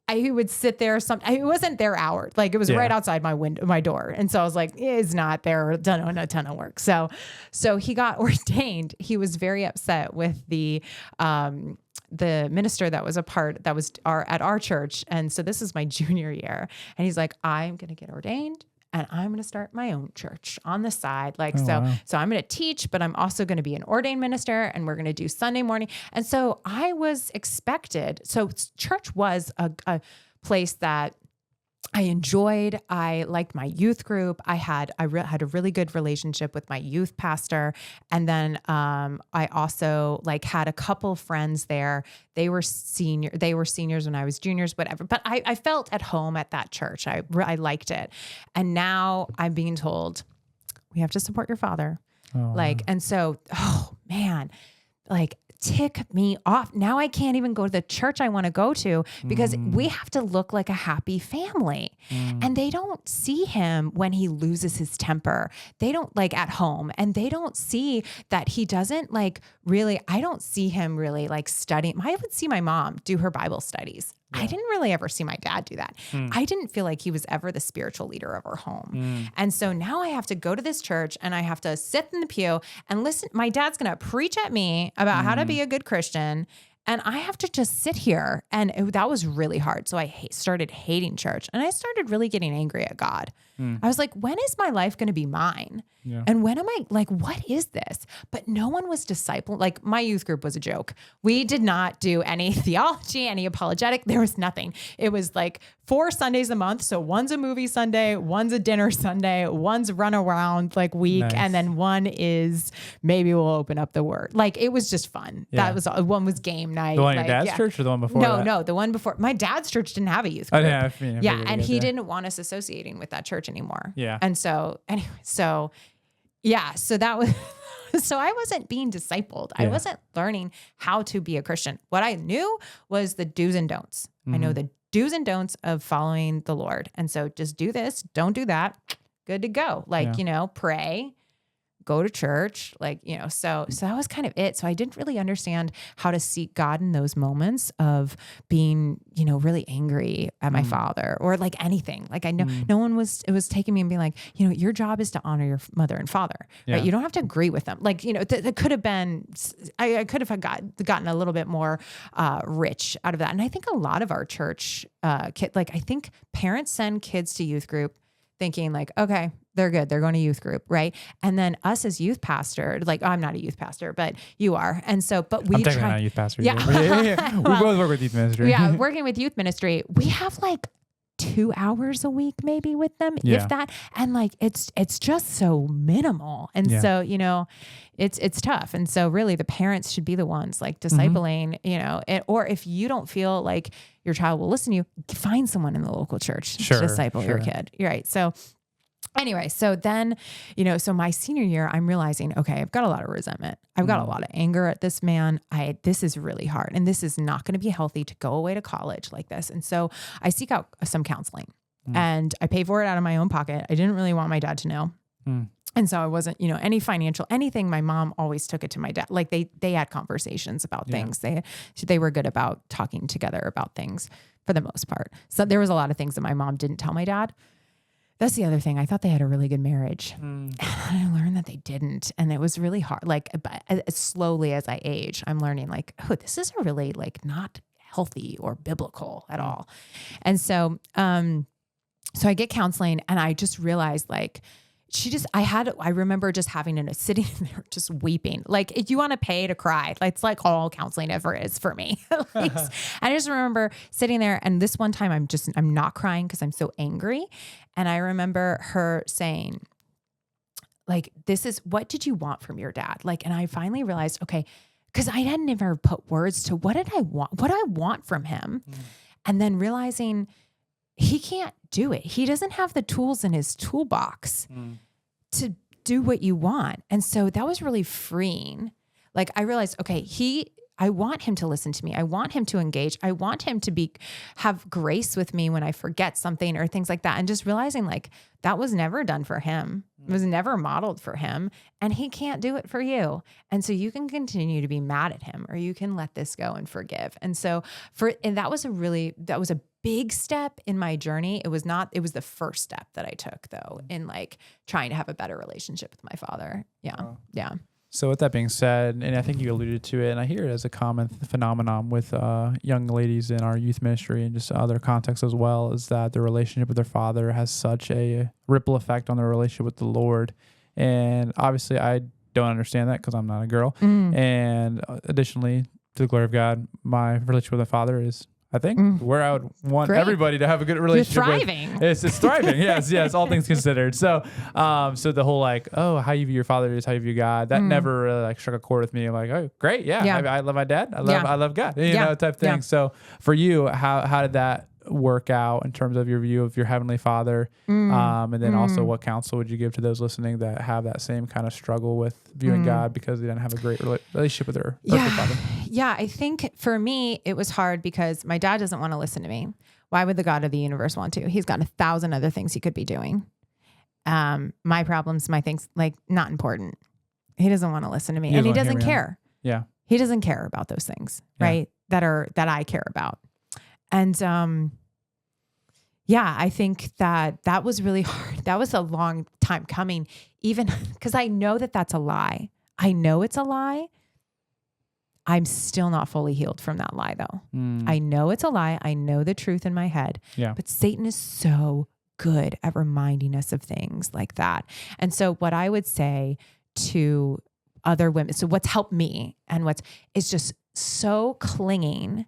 I would sit there. It wasn't their hour. Like it was right outside my door. And so I was like, it's not there. Done a ton of work. So he got ordained. He was very upset with the minister that was at our church. And so this is my junior year. And he's like, I'm going to get ordained. And I'm going to start my own church on the side. So I'm going to teach, but I'm also going to be an ordained minister and we're going to do Sunday morning. And so I was expected. So church was a place that I enjoyed. I liked my youth group. I had a really good relationship with my youth pastor. And then I also like had a couple friends there. They were seniors when I was juniors, whatever. But I felt at home at that church. I liked it. And now I'm being told, we have to support your father. Oh, And so, oh man, like tick me off. Now I can't even go to the church I want to go to because we have to look like a happy family. And they don't see him when he loses his temper. They don't like at home, and they don't see that he doesn't like really, I don't see him really like studying. I would see my mom do her Bible studies. I didn't really ever see my dad do that. I didn't feel like he was ever the spiritual leader of our home. And so now I have to go to this church and I have to sit in the pew and listen. My dad's going to preach at me about how to be a good Christian. And I have to just sit here. And that was really hard. So I started hating church, and I started really getting angry at God. I was like, when is my life going to be mine? Yeah. And when am I like, what is this? But no one was discipling. Like my youth group was a joke. We did not do any theology, any apologetic. There was nothing. It was like 4 Sundays a month. So one's a movie Sunday, one's a dinner Sunday, one's run around like week. Nice. And then one is maybe we'll open up the word. Like it was just fun. Yeah. That was one was game night. The one like, at your dad's church or the one before that? No, the one before. My dad's church didn't have a youth group. I Yeah, and he didn't want us associating with that church anymore. Yeah. And so anyway, so that was so I wasn't being discipled. I wasn't learning how to be a Christian. What I knew was the do's and don'ts. I know the do's and don'ts of following the Lord. And so just do this, don't do that. Good to go. Like, pray, go to church, so that was kind of it. So I didn't really understand how to seek God in those moments of being, really angry at my father or like anything. Like I know no one was taking me and being like, your job is to honor your mother and father, right? You don't have to agree with them. Like, that could have been, I could have gotten a little bit more rich out of that. And I think a lot of our church I think parents send kids to youth group thinking like, okay, they're good. They're going to youth group. Right. And then us as youth pastor, like I'm not a youth pastor, but you are. And so, but we I'm not a youth pastor. Yeah. Yeah. We both work with youth ministry. Yeah. Working with youth ministry, we have like 2 hours a week, maybe with them, if that. And like, it's just so minimal. And so, it's tough. And so really the parents should be the ones like discipling, or if you don't feel like your child will listen to you, find someone in the local church to disciple your kid. You're right. So anyway, so then, so my senior year, I'm realizing, okay, I've got a lot of resentment. I've got a lot of anger at this man. This is really hard, and this is not going to be healthy to go away to college like this. And so I seek out some counseling and I pay for it out of my own pocket. I didn't really want my dad to know. And so I wasn't, any financial, anything. My mom always took it to my dad. Like they had conversations about things. They were good about talking together about things for the most part. So there was a lot of things that my mom didn't tell my dad. That's the other thing. I thought they had a really good marriage. And I learned that they didn't. And it was really hard. Like as slowly as I age, I'm learning like, oh, this is really like not healthy or biblical at all. And so, so I get counseling and I just realized like, I remember just having sitting there just weeping. Like if you want to pay to cry, it's like all counseling ever is for me. I just remember sitting there, and this one time I'm not crying because I'm so angry. And I remember her saying, like, what did you want from your dad? Like, and I finally realized, okay, because I hadn't ever put words to what I want from him. And then realizing he can't do it. He doesn't have the tools in his toolbox to do what you want. And so that was really freeing. Like I realized, okay, I want him to listen to me. I want him to engage. I want him to have grace with me when I forget something or things like that. And just realizing like that was never done for him. It was never modeled for him, and he can't do it for you. And so you can continue to be mad at him, or you can let this go and forgive. And so that was a big step in my journey. It was the first step that I took though, in like trying to have a better relationship with my father. Yeah. Wow. Yeah. So with that being said, and I think you alluded to it, and I hear it as a common phenomenon with young ladies in our youth ministry and just other contexts as well, is that their relationship with their father has such a ripple effect on their relationship with the Lord. And obviously I don't understand that because I'm not a girl. And additionally, to the glory of God, my relationship with my father is I think where I would want Great. everybody to have a good relationship. You're thriving. It's thriving. Yes. All things considered. So, so the whole like, oh, how you view your father is how you view God. That never really like struck a chord with me. I'm like, oh, great. Yeah. I love my dad. I love God, you know, type thing. Yeah. So for you, how did that work out in terms of your view of your heavenly father? And then also what counsel would you give to those listening that have that same kind of struggle with viewing God because they didn't have a great relationship with their earthly father? Yeah. I think for me, it was hard because my dad doesn't want to listen to me. Why would the God of the universe want to? He's got 1,000 other things he could be doing. My problems, my things, like, not important. He doesn't want to listen to me, and he doesn't care. Yeah. He doesn't care about those things, right? That I care about. And, I think that was really hard. That was a long time coming, even because I know that that's a lie. I know it's a lie. I'm still not fully healed from that lie though. I know it's a lie. I know the truth in my head, but Satan is so good at reminding us of things like that. And so what I would say to other women, so what's helped me and is just so clinging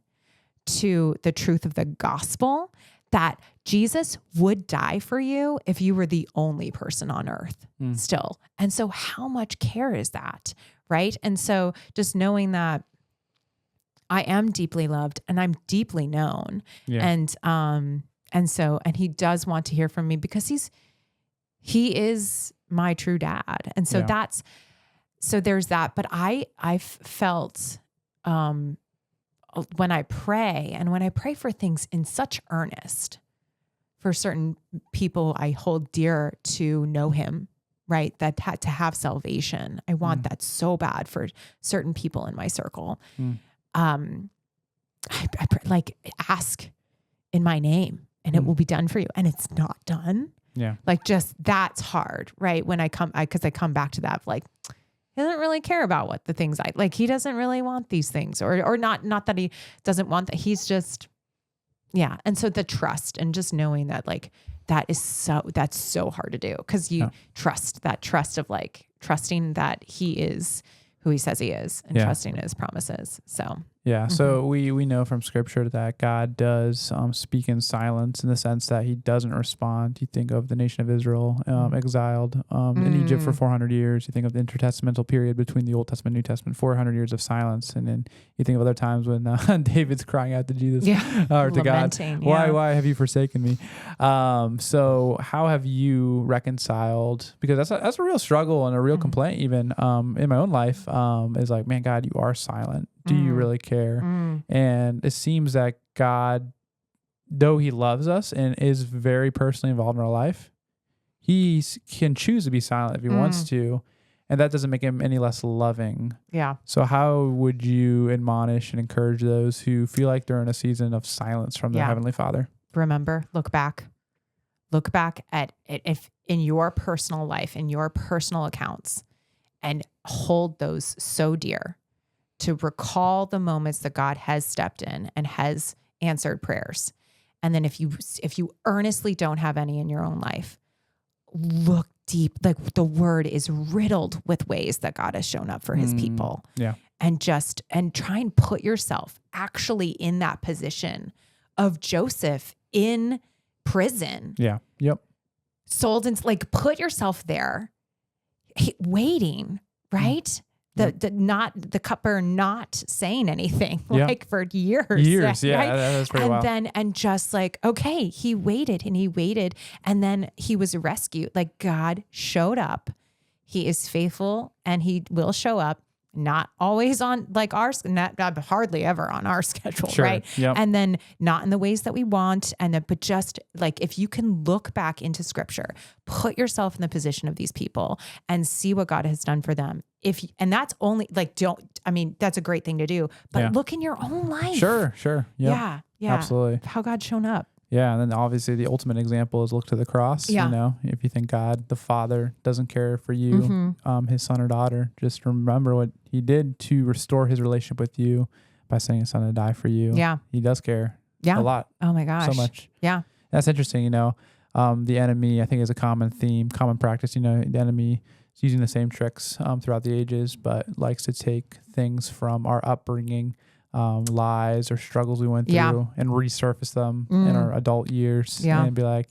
to the truth of the gospel that Jesus would die for you if you were the only person on earth still. And so how much care is that? Right. And so just knowing that I am deeply loved and I'm deeply known. Yeah. And he does want to hear from me because he is my true dad. And so there's that. But I've felt, when I pray for things in such earnest for certain people I hold dear to know him, right? That had to have salvation. I want that so bad for certain people in my circle. I like ask in my name and it will be done for you. And it's not done. Yeah. Like just that's hard, right? When I come back to that, like, he doesn't really care about what the things he doesn't really want these things or not that he doesn't want that. He's just, And so the trust and just knowing that that's so hard to do because you trust of trusting that he is who he says he is and trusting his promises. So. Yeah. So we know from scripture that God does speak in silence in the sense that he doesn't respond. You think of the nation of Israel exiled in Egypt for 400 years. You think of the intertestamental period between the Old Testament and New Testament, 400 years of silence. And then you think of other times when David's crying out to Jesus or to God, why have you forsaken me? So how have you reconciled? Because that's a real struggle and a real complaint even in my own life is like, man, God, you are silent. Do you really care? And it seems that God, though he loves us and is very personally involved in our life, he can choose to be silent if he wants to. And that doesn't make him any less loving. Yeah. So how would you admonish and encourage those who feel like they're in a season of silence from their Heavenly Father? Remember, look back at it if in your personal life, in your personal accounts, and hold those so dear. To recall the moments that God has stepped in and has answered prayers. And then if you earnestly don't have any in your own life, look deep. Like the word is riddled with ways that God has shown up for his people. Yeah. And try and put yourself actually in that position of Joseph in prison. Yeah. Yep. Sold and put yourself there waiting, right? The cupbearer not saying anything for years. Yeah, right? That's pretty wild. And just okay, he waited and then he was rescued. Like God showed up. He is faithful and he will show up. Not always on not hardly ever on our schedule, right? Yep. And then not in the ways that we want. But just if you can look back into scripture, put yourself in the position of these people and see what God has done for them. And that's only that's a great thing to do, but look in your own life. Sure. Yep. Yeah. Absolutely. How God's shown up. Yeah, and then obviously the ultimate example is look to the cross. Yeah. You know, if you think God, the Father, doesn't care for you, his son or daughter, just remember what he did to restore his relationship with you by sending his son to die for you. Yeah. He does care a lot. Oh my gosh. So much. Yeah. That's interesting, the enemy, I think, is a common theme, common practice. The enemy is using the same tricks throughout the ages, but likes to take things from our upbringing, lies or struggles we went through Yeah. and resurface them in our adult years Yeah. and be like,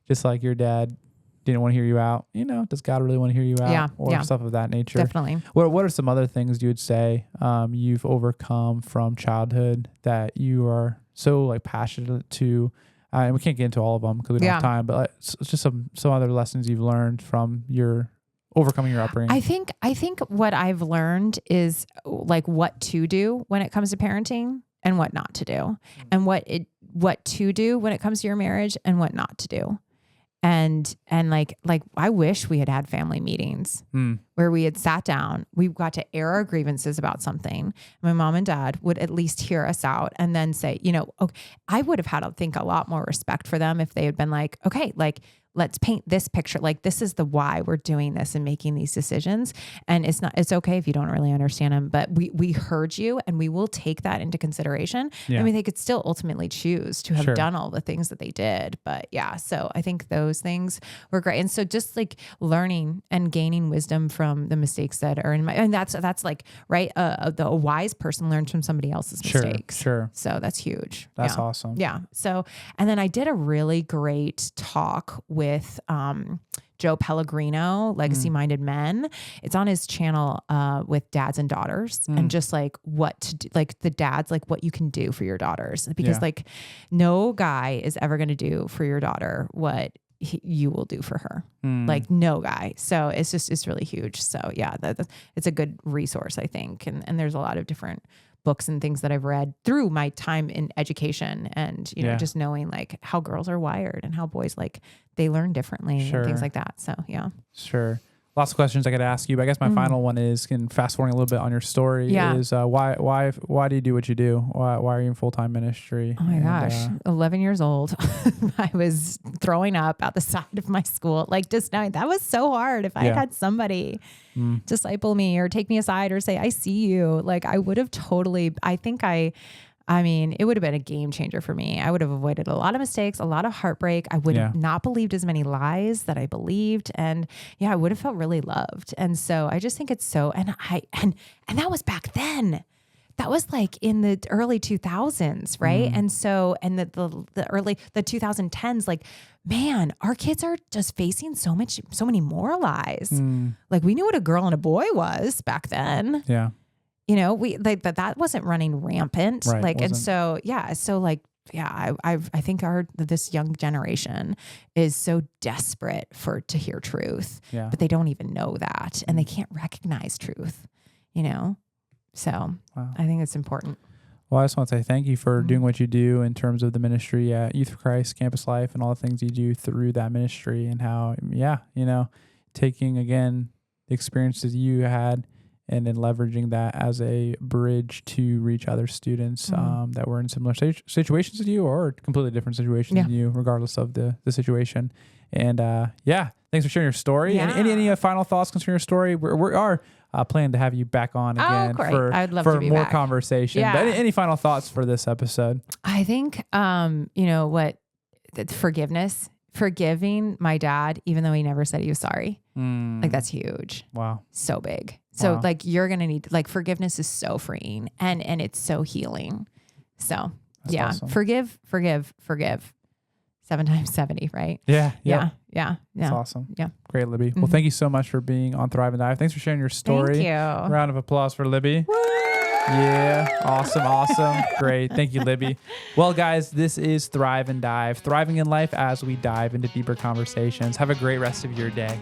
just like your dad didn't want to hear you out, does God really want to hear you out? Yeah. Or Yeah. stuff of that nature. Definitely. What are some other things you would say you've overcome from childhood that you are so like passionate to? And we can't get into all of them because we don't have time, but it's just some other lessons you've learned from your overcoming your upbringing. I think what I've learned is like what to do when it comes to parenting and what not to do, and what to do when it comes to your marriage and what not to do. And like I wish we had family meetings where we had sat down, we got to air our grievances about something. My mom and dad would at least hear us out and then say, okay, I would have had, I think, a lot more respect for them if they had been like, okay, like, let's paint this picture. Like, this is the why we're doing this and making these decisions. And it's okay if you don't really understand them, but we heard you and we will take that into consideration. Yeah. I mean, they could still ultimately choose to have done all the things that they did, but yeah. So I think those things were great. And so just like learning and gaining wisdom from the mistakes that are in and that's like, right. A wise person learns from somebody else's mistakes. Sure. So that's huge. That's awesome. Yeah. So, and then I did a really great talk with Joe Pellegrino, Legacy Minded Men. It's on his channel with dads and daughters and just like what to do, like the dads, like what you can do for your daughters, because like no guy is ever going to do for your daughter what you will do for her. Like no guy. So it's really huge. So yeah, it's a good resource, I think. And there's a lot of different books and things that I've read through my time in education and, just knowing like how girls are wired and how boys, like they learn differently and things like that. So, yeah. Sure. Lots of questions I could ask you, but I guess my final one is, fast forwarding a little bit on your story is why do you do what you do? Why are you in full-time ministry? Oh my gosh. 11 years old. I was throwing up out the side of my school. Like just knowing that was so hard. If I had somebody disciple me or take me aside or say, I see you, like I would have totally, I mean, it would have been a game changer for me. I would have avoided a lot of mistakes, a lot of heartbreak. I would have not believed as many lies that I believed. And yeah, I would have felt really loved. And so I just think it's so, and that was back then. That was like in the early 2000s, right? And so, and the early 2010s, like, man, our kids are just facing so many more lies. Like we knew what a girl and a boy was back then. Yeah. We like that wasn't running rampant. Right, like, wasn't. and so, yeah. So like, yeah, I think this young generation is so desperate to hear truth, but they don't even know that and they can't recognize truth, So I think it's important. Well, I just want to say thank you for doing what you do in terms of the ministry at Youth for Christ, Campus Life, and all the things you do through that ministry and how, taking again the experiences you had and then leveraging that as a bridge to reach other students that were in similar situations as you or completely different situations than you, regardless of the situation. And thanks for sharing your story. Yeah. And any final thoughts concerning your story? We are planning to have you back on again for I'd love to be more back. conversation. Yeah. But any final thoughts for this episode? I think, forgiveness, forgiving my dad, even though he never said he was sorry. Like that's huge. Wow. So big. So Wow. like you're going to need, like forgiveness is so freeing and it's so healing. So That's awesome. Forgive 7 times 70, right? Yeah. Yeah. That's awesome. Yeah. Great, Libby. Well, thank you so much for being on Thrive and Dive. Thanks for sharing your story. Thank you. Round of applause for Libby. Yeah. Awesome. Great. Thank you, Libby. Well, guys, this is Thrive and Dive, thriving in life as we dive into deeper conversations. Have a great rest of your day.